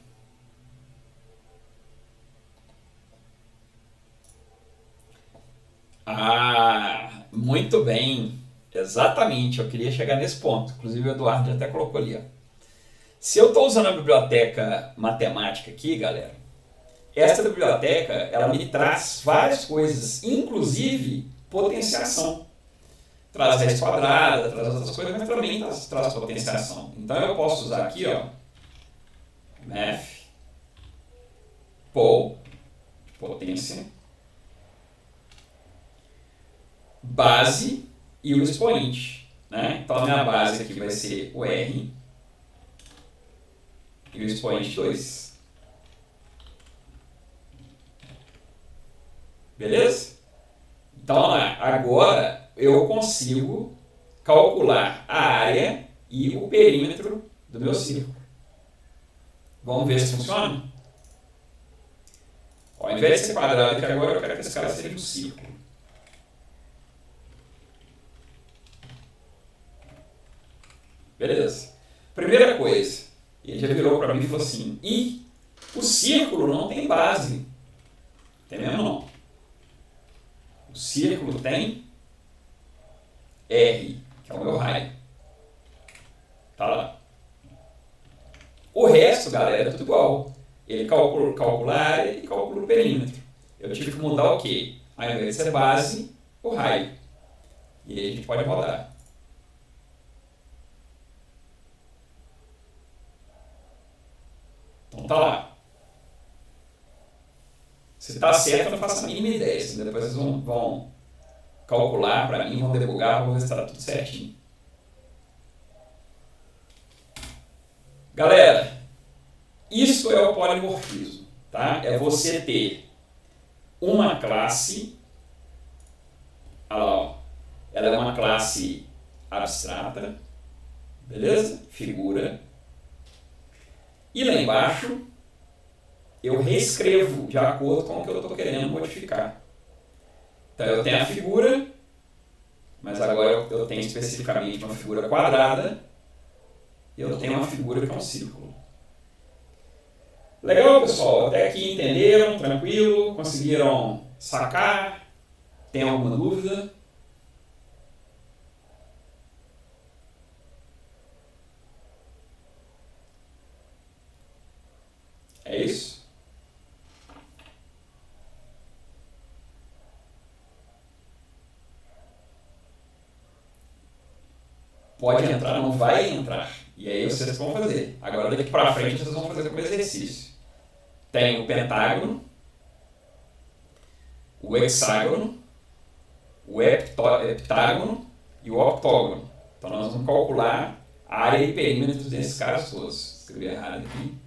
Ah, muito bem. Exatamente, eu queria chegar nesse ponto. Inclusive o Eduardo já até colocou ali. Ó. Se eu estou usando a biblioteca matemática aqui, galera, essa biblioteca ela me traz várias coisas, inclusive potenciação. Traz raiz quadrada, traz outras coisas, mas também traz potenciação. Então eu posso usar aqui, ó, math, pol, potência, base e o expoente. Né? Então a minha base aqui vai ser o R e o expoente 2. Beleza? Então lá, agora eu consigo calcular a área e o perímetro do meu círculo. Vamos ver se funciona? Ó, ao invés de ser quadrado aqui agora, eu quero que esse cara seja um círculo. Beleza. Primeira coisa, ele já virou para mim e falou assim, e o círculo não tem base. Entendeu ou não? O círculo tem R, que é o meu raio. Tá lá. O resto, galera, é tudo igual. Ele calcula a área e calcula o perímetro. Eu tive que mudar o quê? Ao invés de ser base, o raio. E aí a gente pode rodar. Então tá lá. Se tá certo, eu não faço a mínima ideia. Depois vocês vão calcular para mim, vão debugar, vão ver se tá tudo certinho. Galera, isso é o polimorfismo, tá? É você ter uma classe, olha lá, ó, ela é uma classe abstrata, beleza? Figura. E lá embaixo, eu reescrevo de acordo com o que eu estou querendo modificar. Então eu tenho a figura, mas agora eu tenho especificamente uma figura quadrada e eu tenho uma figura que é um círculo. Legal, pessoal? Até aqui entenderam? Tranquilo? Conseguiram sacar? Tem alguma dúvida? É isso? Pode entrar, não vai entrar. E aí vocês vão fazer. Agora daqui para frente vocês vão fazer como exercício. Tem o pentágono, o hexágono, o heptágono e o octógono. Então nós vamos calcular a área e perímetros desses caras todos. Escrevi errado aqui.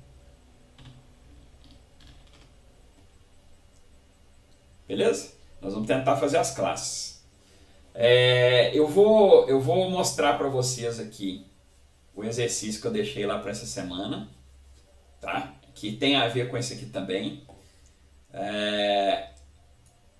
Beleza? Nós vamos tentar fazer as classes. Eu vou mostrar para vocês aqui o exercício que eu deixei lá para essa semana, tá? Que tem a ver com esse aqui também.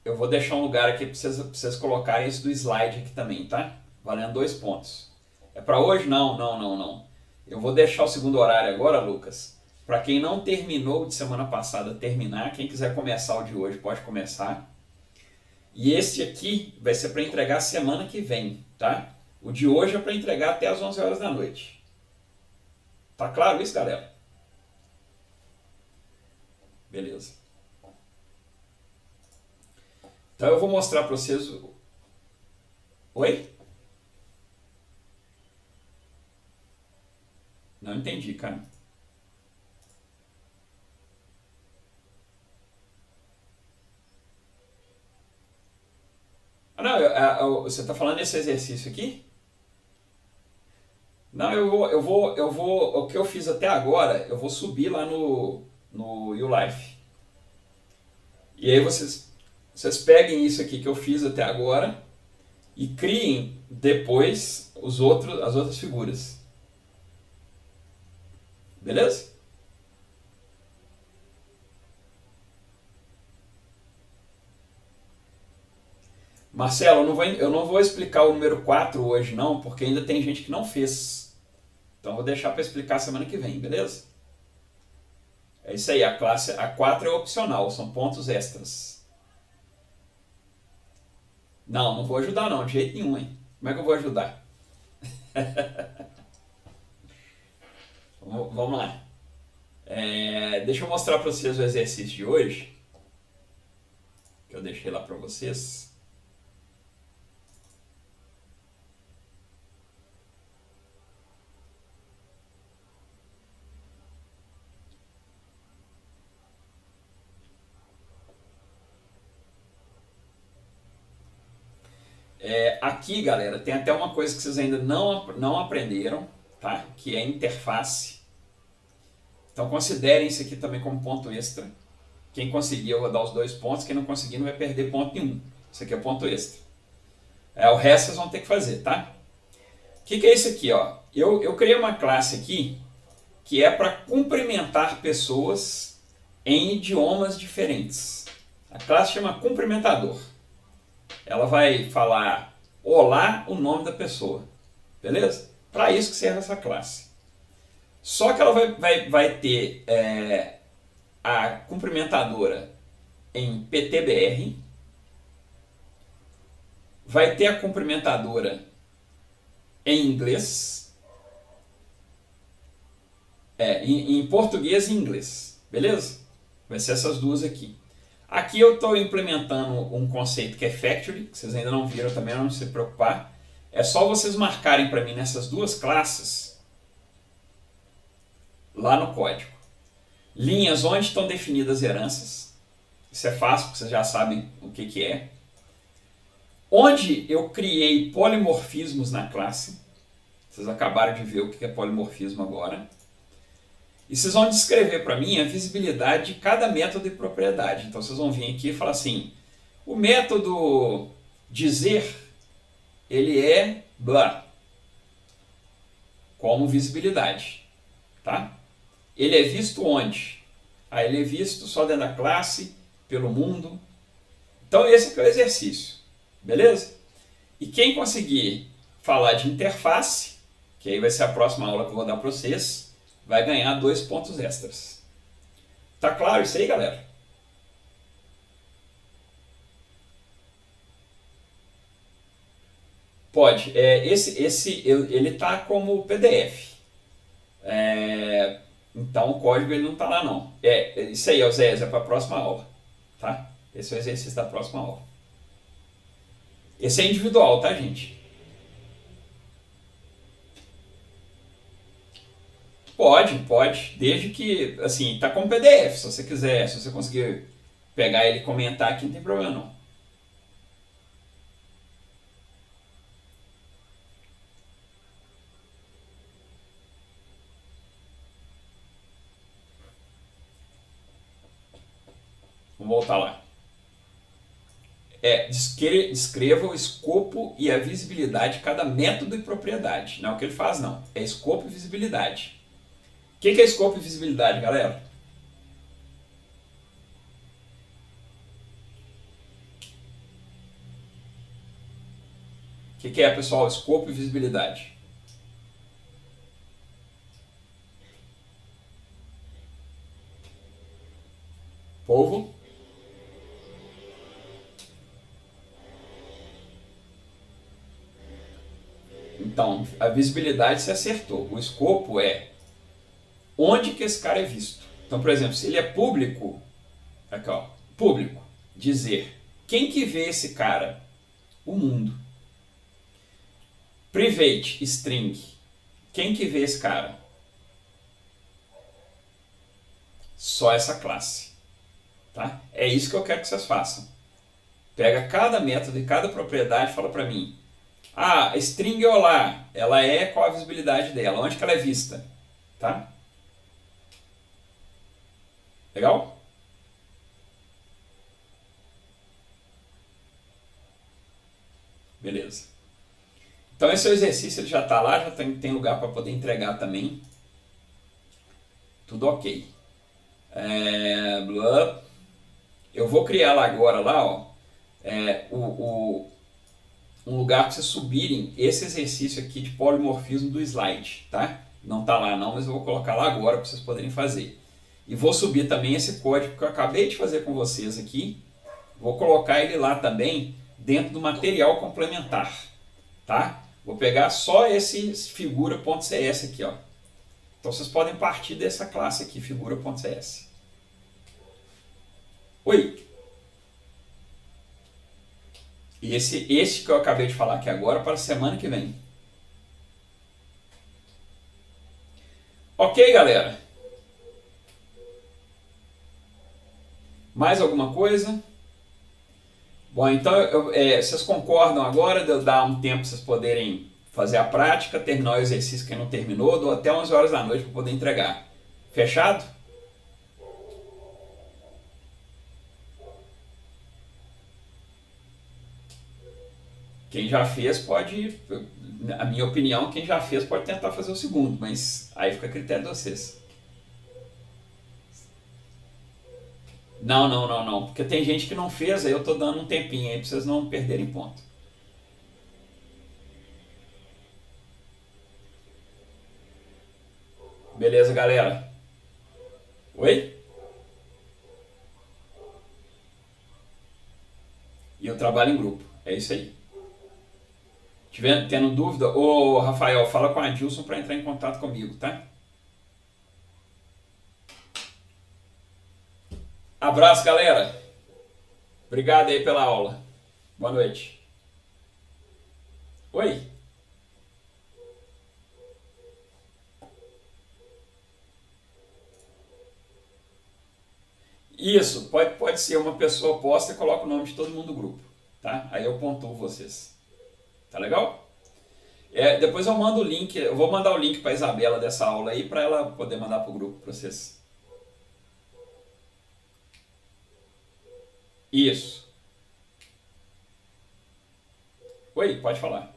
Eu vou deixar um lugar aqui para vocês colocarem isso do slide aqui também, tá? Valendo 2 pontos. É para hoje? Não. Eu vou deixar o segundo horário agora, Lucas. Para quem não terminou de semana passada, terminar. Quem quiser começar o de hoje, pode começar. E este aqui vai ser para entregar semana que vem, tá? O de hoje é para entregar até as 11 horas da noite. Tá claro isso, galera? Beleza. Então eu vou mostrar para vocês... Oi? Não entendi, cara. Não, você está falando desse exercício aqui? Não, o que eu fiz até agora, eu vou subir lá no YouLife. E aí vocês peguem isso aqui que eu fiz até agora e criem depois as outras figuras. Beleza? Marcelo, eu não vou explicar o número 4 hoje não, porque ainda tem gente que não fez. Então eu vou deixar para explicar semana que vem, beleza? É isso aí, a 4 é opcional, são pontos extras. Não vou ajudar não, de jeito nenhum, hein? Como é que eu vou ajudar? Vamos lá. Deixa eu mostrar para vocês o exercício de hoje, que eu deixei lá para vocês. Aqui, galera, tem até uma coisa que vocês ainda não aprenderam, tá? Que é interface. Então considerem isso aqui também como ponto extra. Quem conseguir, eu vou dar os 2 pontos. Quem não conseguir, não vai perder ponto nenhum. Isso aqui é ponto extra. O resto vocês vão ter que fazer, tá? O que é isso aqui, ó? Eu criei uma classe aqui que é para cumprimentar pessoas em idiomas diferentes. A classe chama cumprimentador. Ela vai falar olá, o nome da pessoa. Beleza? Para isso que serve essa classe. Só que ela vai ter a cumprimentadora em PTBR, vai ter a cumprimentadora em inglês Em português e inglês, beleza? Vai ser essas duas aqui. Aqui eu estou implementando um conceito que é factory, que vocês ainda não viram também, não se preocupar. É só vocês marcarem para mim nessas duas classes, lá no código, linhas onde estão definidas heranças. Isso é fácil, porque vocês já sabem o que é. Onde eu criei polimorfismos na classe. Vocês acabaram de ver o que é polimorfismo agora. E vocês vão descrever para mim a visibilidade de cada método e propriedade. Então vocês vão vir aqui e falar assim, o método dizer, ele é blá, como visibilidade. Tá? Ele é visto onde? Ele é visto só dentro da classe, pelo mundo. Então esse aqui é o exercício. Beleza? E quem conseguir falar de interface, que aí vai ser a próxima aula que eu vou dar para vocês, vai ganhar 2 pontos extras. Tá claro isso aí, galera? Pode. Ele tá como PDF. Então o código ele não tá lá não. Isso aí, Zé, é para a próxima aula. Tá? Esse é o exercício da próxima aula. Esse é individual, tá, gente? Pode, desde que, assim, tá como PDF, se você quiser, se você conseguir pegar ele e comentar aqui, não tem problema não. Vamos voltar lá. Descreva o escopo e a visibilidade de cada método e propriedade. Não é o que ele faz, não. É escopo e visibilidade. O que é escopo e visibilidade, galera? O que é, pessoal, escopo e visibilidade? Povo? Então, a visibilidade se acertou. O escopo é onde que esse cara é visto. Então, por exemplo, se ele é público, aqui ó, público, dizer, quem que vê esse cara? O mundo. Private, string, quem que vê esse cara? Só essa classe. Tá? É isso que eu quero que vocês façam. Pega cada método e cada propriedade e fala para mim, string olá, ela é, qual a visibilidade dela? Onde que ela é vista? Tá? Legal? Beleza. Então esse é o exercício, ele já está lá, já tem lugar para poder entregar também. Tudo ok. Eu vou criar lá agora, ó, um lugar para vocês subirem esse exercício aqui de polimorfismo do slide, tá? Não está lá não, mas eu vou colocar lá agora para vocês poderem fazer. E vou subir também esse código que eu acabei de fazer com vocês aqui. Vou colocar ele lá também dentro do material complementar, tá? Vou pegar só esse figura.cs aqui, ó. Então vocês podem partir dessa classe aqui, figura.cs. Oi! E esse que eu acabei de falar aqui agora para a semana que vem. Ok, galera? Mais alguma coisa? Bom, então vocês concordam agora de eu dar um tempo para vocês poderem fazer a prática, terminar o exercício quem não terminou, dou até 11 horas da noite para poder entregar. Fechado? Quem já fez pode, a minha opinião, quem já fez pode tentar fazer o segundo, mas aí fica a critério de vocês. Não, porque tem gente que não fez, aí eu tô dando um tempinho aí pra vocês não perderem ponto. Beleza, galera? Oi? E eu trabalho em grupo, é isso aí. Tendo dúvida, ô Rafael, fala com a Dilson para entrar em contato comigo, tá? Abraço, galera. Obrigado aí pela aula. Boa noite. Oi? Isso, pode ser uma pessoa posta e coloca o nome de todo mundo do grupo, tá? Aí eu pontuo vocês. Tá legal? Depois eu mando o link, eu vou mandar o link para Isabela dessa aula aí para ela poder mandar pro grupo para vocês. Isso. Oi, pode falar.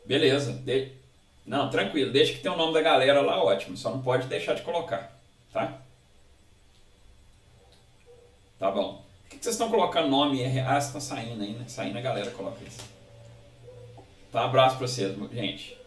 Beleza. Não, tranquilo. Deixa que tem o nome da galera lá, ótimo. Só não pode deixar de colocar, tá? Tá bom. Por que vocês estão colocando nome RA? Você tá saindo aí, né? Saindo a galera coloca isso. Tá, um abraço pra vocês, gente.